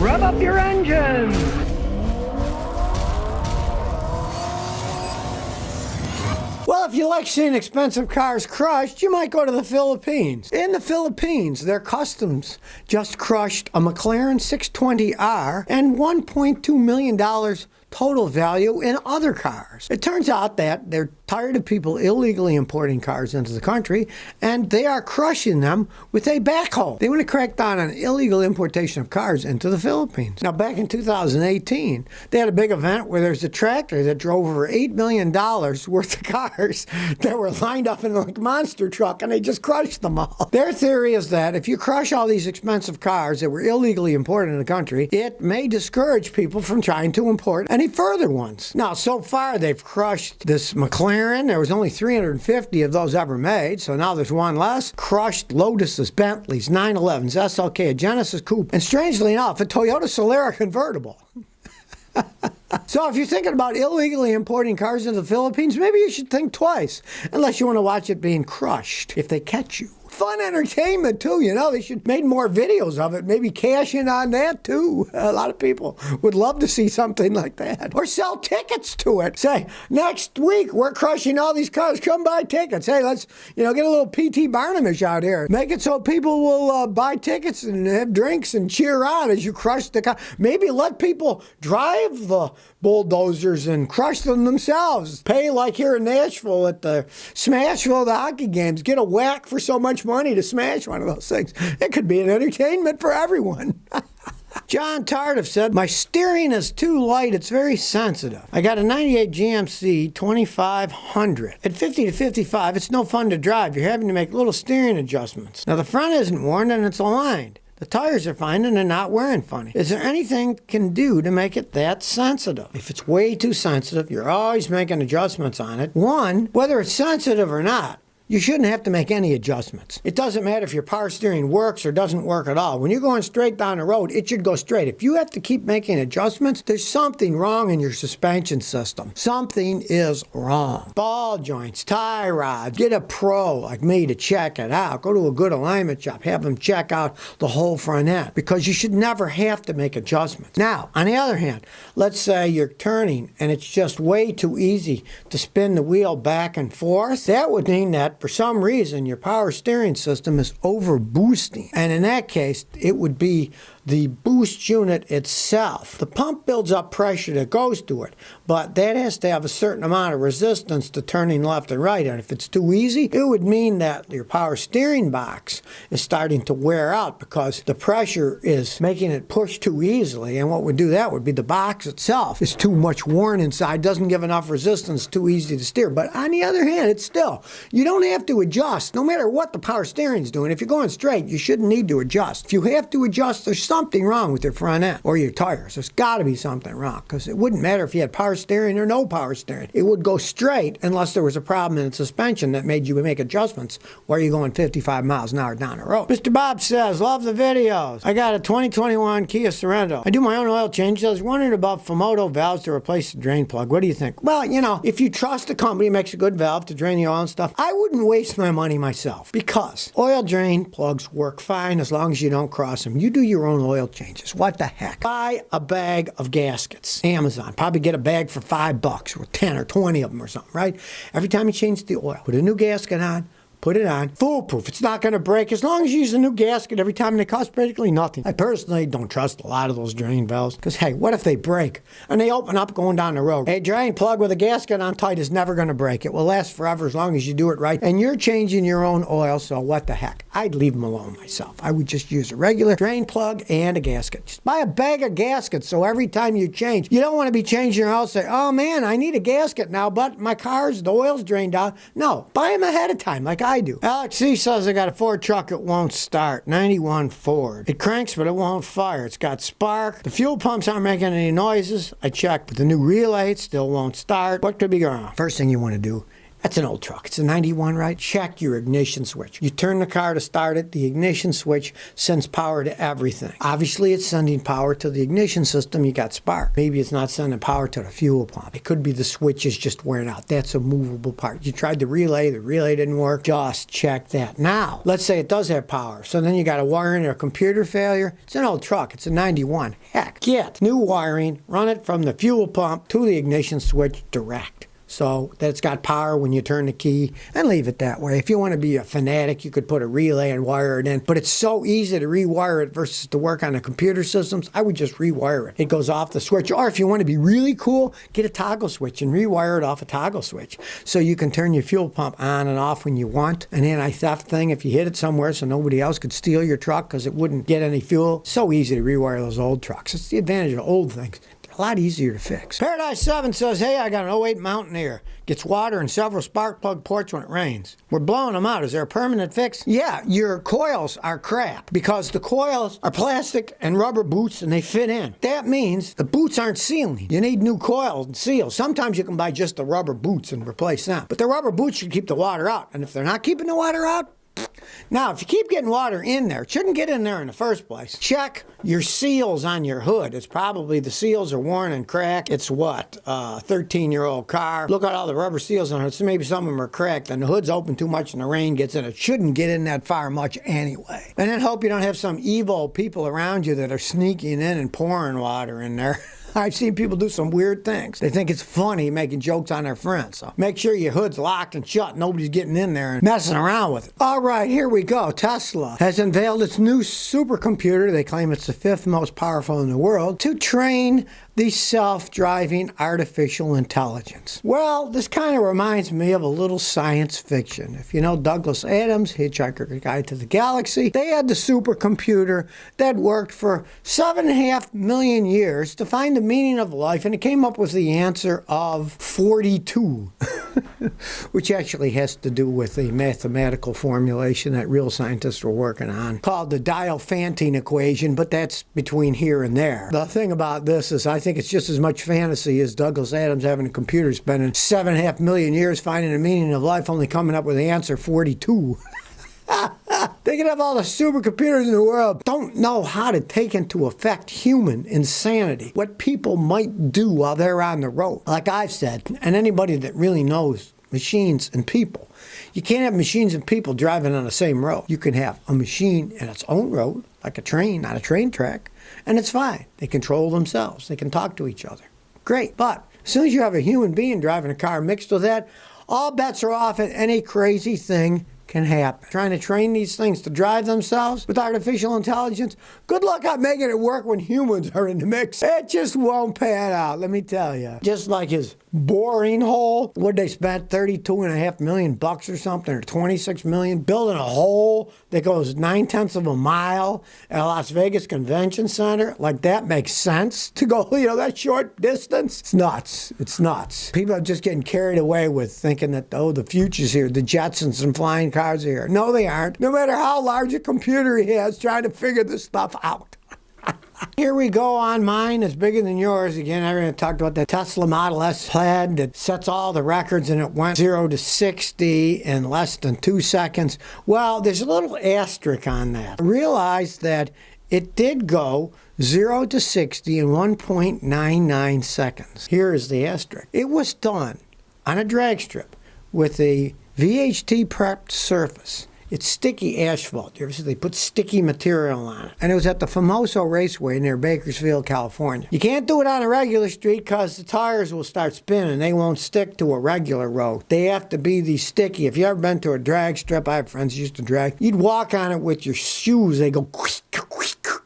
Rev up your engines! Well, if you like seeing expensive cars crushed, you might go to the Philippines. In the Philippines, their customs just crushed a McLaren 620R and $1.2 million total value in other cars. It turns out that they're tired of people illegally importing cars into the country, and they are crushing them with a backhoe. They want to crack down on illegal importation of cars into the Philippines. Now, back in 2018, they had a big event where there's a tractor that drove over $8 million worth of cars that were lined up in a monster truck, and they just crushed them all. Their theory is that if you crush all these expensive cars that were illegally imported in the country, it may discourage people from trying to import any further ones. Now, so far, they've crushed this McLaren. There was only 350 of those ever made, so now there's one less. Crushed Lotuses, Bentleys, 911s, SLK, a Genesis Coupe, and strangely enough, a Toyota Solara convertible. So if you're thinking about illegally importing cars into the Philippines, maybe you should think twice, unless you want to watch it being crushed if they catch you. Fun entertainment, too. You know, they should make more videos of it. Maybe cash in on that, too. A lot of people would love to see something like that. Or sell tickets to it. Say, next week, we're crushing all these cars. Come buy tickets. Hey, let's, get a little P.T. Barnum-ish out here. Make it so people will buy tickets and have drinks and cheer on as you crush the car. Maybe let people drive the bulldozers and crush them themselves. Pay like here in Nashville at the Smashville, the hockey games. Get a whack for so much money to smash one of those things. It could be an entertainment for everyone. John Tardif said, my steering is too light. It's very sensitive. I got a 98 GMC 2500. At 50 to 55, it's no fun to drive. You're having to make little steering adjustments. Now, the front isn't worn and it's aligned. The tires are fine and they're not wearing funny. Is there anything can do to make it that sensitive? If it's way too sensitive, you're always making adjustments on it. One, whether it's sensitive or not, you shouldn't have to make any adjustments. It doesn't matter if your power steering works or doesn't work at all. When you're going straight down the road, it should go straight. If you have to keep making adjustments, there's something wrong in your suspension system. Something is wrong. Ball joints, tie rods, get a pro like me to check it out. Go to a good alignment shop, have them check out the whole front end, because you should never have to make adjustments. Now, on the other hand, let's say you're turning and it's just way too easy to spin the wheel back and forth. That would mean that for some reason, your power steering system is over boosting. And in that case, it would be the boost unit itself. The pump builds up pressure that goes to it, but that has to have a certain amount of resistance to turning left and right. And if it's too easy, it would mean that your power steering box is starting to wear out because the pressure is making it push too easily. And what would do that would be the box itself is too much worn inside, doesn't give enough resistance, too easy to steer. But on the other hand, it's still, you don't have to adjust, no matter what the power steering's doing. If you're going straight, you shouldn't need to adjust. If you have to adjust, there's something wrong with your front end or your tires. There's got to be something wrong, because it wouldn't matter if you had power steering or no power steering. It would go straight unless there was a problem in the suspension that made you make adjustments while you're going 55 miles an hour down the road. Mr. Bob says, love the videos. I got a 2021 Kia Sorento. I do my own oil changes. I was wondering about Fumoto valves to replace the drain plug. What do you think? Well, if you trust a company that makes a good valve to drain the oil and stuff, I wouldn't waste my money myself, because oil drain plugs work fine as long as you don't cross them. You do your own oil changes. What the heck? Buy a bag of gaskets. Amazon. Probably get a bag for $5 or 10 or 20 of them or something, right? Every time you change the oil, put a new gasket on, put it on. Foolproof. It's not going to break as long as you use a new gasket every time, and it costs practically nothing. I personally don't trust a lot of those drain valves, because, hey, what if they break and they open up going down the road? A drain plug with a gasket on tight is never going to break. It will last forever as long as you do it right, and you're changing your own oil, so what the heck? I'd leave them alone myself. I would just use a regular drain plug and a gasket. Just buy a bag of gaskets, so every time you change, you don't want to be changing your oil, say, oh man, I need a gasket now, but my the oil's drained out. No, buy them ahead of time like I do. Alex C. says, I got a Ford truck, it won't start. 91 Ford. It cranks, but it won't fire. It's got spark. The fuel pumps aren't making any noises. I checked, but the new relay, it still won't start. What could be wrong? First thing you want to do That's an old truck. It's a 91, right? Check your ignition switch. You turn the car to start it, the ignition switch sends power to everything. Obviously, it's sending power to the ignition system. You got spark. Maybe it's not sending power to the fuel pump. It could be the switch is just wearing out. That's a movable part. You tried the relay didn't work. Just check that. Now, let's say it does have power. So then you got a wiring or a computer failure. It's an old truck. It's a 91. Heck, get new wiring, run it from the fuel pump to the ignition switch direct. So that it's got power when you turn the key, and leave it that way. If you want to be a fanatic, you could put a relay and wire it in. But it's so easy to rewire it versus to work on the computer systems. I would just rewire it. It goes off the switch. Or if you want to be really cool, get a toggle switch and rewire it off a toggle switch. So you can turn your fuel pump on and off when you want. An anti-theft thing, if you hit it somewhere so nobody else could steal your truck because it wouldn't get any fuel. So easy to rewire those old trucks. It's the advantage of old things. A lot easier to fix. Paradise 7 says, hey, I got an '08 Mountaineer. Gets water in several spark plug ports when it rains. We're blowing them out. Is there a permanent fix? Yeah, your coils are crap because the coils are plastic and rubber boots and they fit in. That means the boots aren't sealing. You need new coils and seals. Sometimes you can buy just the rubber boots and replace them. But the rubber boots should keep the water out. And if they're not keeping the water out, now, if you keep getting water in there, it shouldn't get in there in the first place. Check your seals on your hood. It's probably the seals are worn and cracked. It's what? A 13-year-old car. Look at all the rubber seals on it. So maybe some of them are cracked and the hood's open too much and the rain gets in. It shouldn't get in that far much anyway. And then hope you don't have some evil people around you that are sneaking in and pouring water in there. I've seen people do some weird things. They think it's funny making jokes on their friends. So make sure your hood's locked and shut. Nobody's getting in there and messing around with it. All right, here we go. Tesla has unveiled its new supercomputer. They claim it's the 5th most powerful in the world to train the self-driving artificial intelligence. Well, this kind of reminds me of a little science fiction. If you know Douglas Adams, Hitchhiker's Guide to the Galaxy, they had the supercomputer that worked for 7.5 million years to find the meaning of life, and it came up with the answer of 42, which actually has to do with the mathematical formulation that real scientists were working on, called the Diophantine equation, but that's between here and there. The thing about this is I think it's just as much fantasy as Douglas Adams having a computer spending 7.5 million years finding the meaning of life, only coming up with the answer 42. They can have all the supercomputers in the world, don't know how to take into effect human insanity, what people might do while they're on the road. Like I've said, and anybody that really knows machines and people, you can't have machines and people driving on the same road. You can have a machine in its own road, like a train, not a train track, and it's fine. They control themselves. They can talk to each other. Great. But as soon as you have a human being driving a car mixed with that, all bets are off and any crazy thing can happen. Trying to train these things to drive themselves with artificial intelligence, good luck on making it work when humans are in the mix. It just won't pan out, let me tell you. Just like his boring hole, what'd they spend, $32.5 million bucks or something, or $26 million, building a hole that goes 9/10 of a mile at a Las Vegas Convention Center? Like that makes sense to go, that short distance? It's nuts. It's nuts. People are just getting carried away with thinking that, the future's here, the Jetsons and flying cars are here. No, they aren't. No matter how large a computer he has trying to figure this stuff out. Here we go on mine. It's bigger than yours. Again, I talked about that Tesla Model S Plaid that sets all the records and it went 0 to 60 in less than 2 seconds. Well, there's a little asterisk on that. Realize that it did go 0 to 60 in 1.99 seconds. Here is the asterisk. It was done on a drag strip with a VHT prepped surface. It's sticky asphalt. You ever see they put sticky material on it? And it was at the Famoso Raceway near Bakersfield, California. You can't do it on a regular street because the tires will start spinning. They won't stick to a regular road. They have to be these sticky. If you ever been to a drag strip, I have friends who used to drag. You'd walk on it with your shoes. They go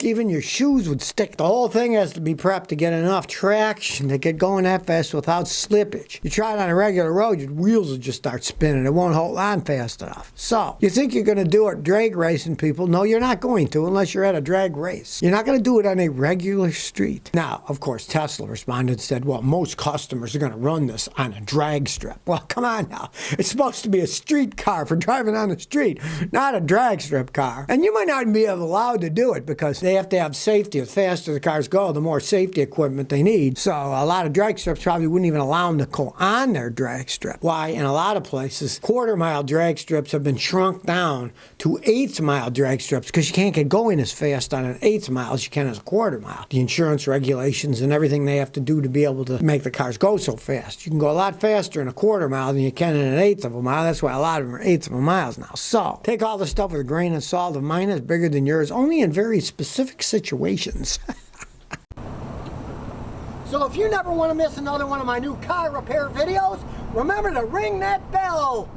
even your shoes would stick. The whole thing has to be prepped to get enough traction to get going that fast without slippage. You try it on a regular road, your wheels will just start spinning. It won't hold on fast enough. So, you think you're going to do it drag racing, people? No, you're not going to unless you're at a drag race. You're not going to do it on a regular street. Now, of course, Tesla responded and said, well, most customers are going to run this on a drag strip. Well, come on now. It's supposed to be a street car for driving on the street, not a drag strip car. And you might not be allowed to do it because they have to have safety. The faster the cars go, the more safety equipment they need. So a lot of drag strips probably wouldn't even allow them to go on their drag strip. Why? In a lot of places, quarter-mile drag strips have been shrunk down to eighth-mile drag strips because you can't get going as fast on an eighth mile as you can as a quarter mile. The insurance regulations and everything they have to do to be able to make the cars go so fast. You can go a lot faster in a quarter mile than you can in an eighth of a mile. That's why a lot of them are eighths of a miles now. So take all this stuff with a grain of salt. If mine is bigger than yours, only in very specific situations. So if you never want to miss another one of my new car repair videos, remember to ring that bell.